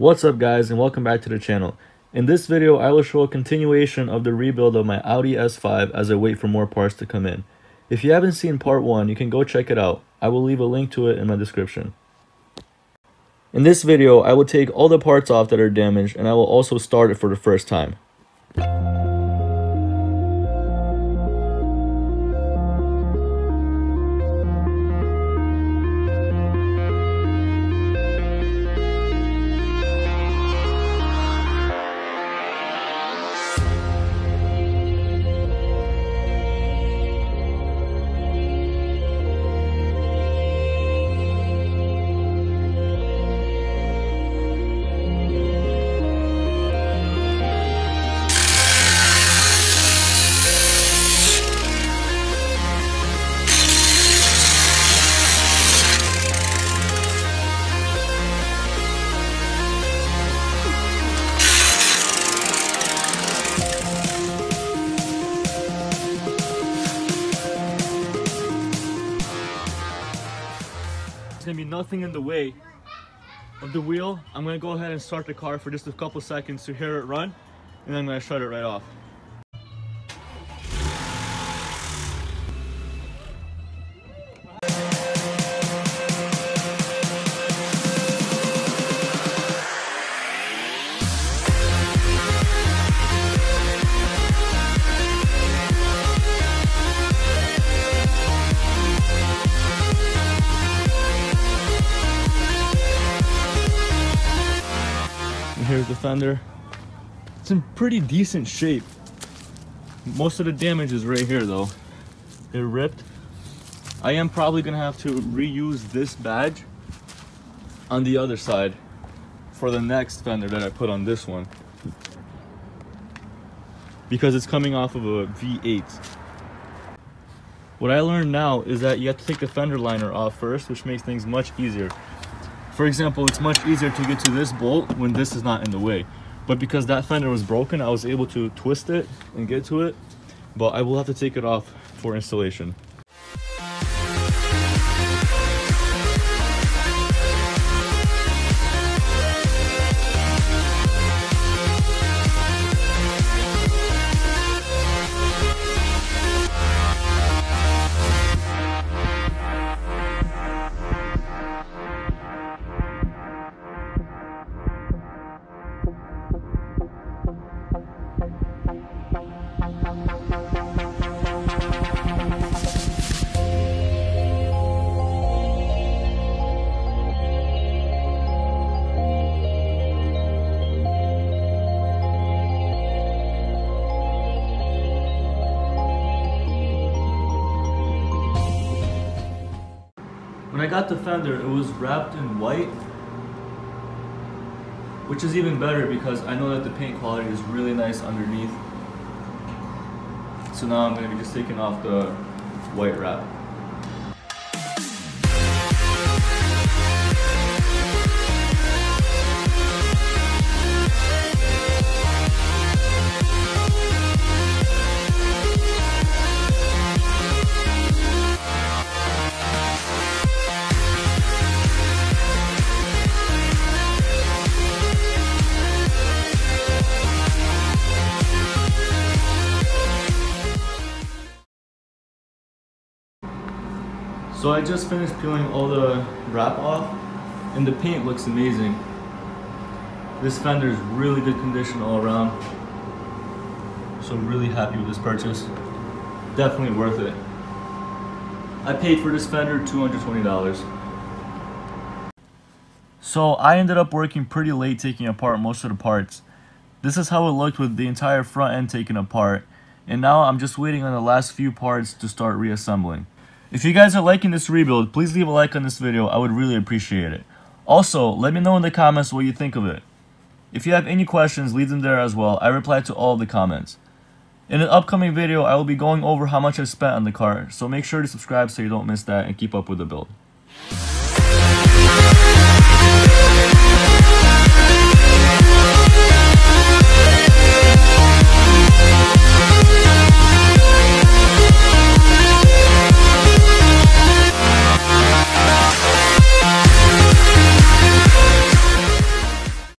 What's up guys, and welcome back to the channel. In this video I will show a continuation of the rebuild of my Audi S5 as I wait for more parts to come in. If you haven't seen part 1, you can go check it out. I will leave a link to it in my description. In this video I will take all the parts off that are damaged, and I will also start it for the first time. There's gonna be nothing in the way of the wheel. I'm gonna go ahead and start the car for just a couple seconds to hear it run, and then I'm gonna shut it right off. Here's the fender. It's in pretty decent shape. Most of the damage is right here though. It ripped. I am probably gonna have to reuse this badge on the other side for the next fender that I put on this one, because it's coming off of a V8. What I learned now is that you have to take the fender liner off first, which makes things much easier. For example, it's much easier to get to this bolt when this is not in the way. But because that fender was broken, I was able to twist it and get to it. But I will have to take it off for installation. When I got the fender, it was wrapped in white, which is even better because I know that the paint quality is really nice underneath. So now I'm going to be just taking off the white wrap. So I just finished peeling all the wrap off, and the paint looks amazing. This fender is really good condition all around. So I'm really happy with this purchase. Definitely worth it. I paid for this fender $220. So I ended up working pretty late taking apart most of the parts. This is how it looked with the entire front end taken apart. And now I'm just waiting on the last few parts to start reassembling. If you guys are liking this rebuild, please leave a like on this video. I would really appreciate it. Also, let me know in the comments what you think of it. If you have any questions, leave them there as well. I reply to all of the comments. In an upcoming video, I will be going over how much I spent on the car, so make sure to subscribe so you don't miss that and keep up with the build.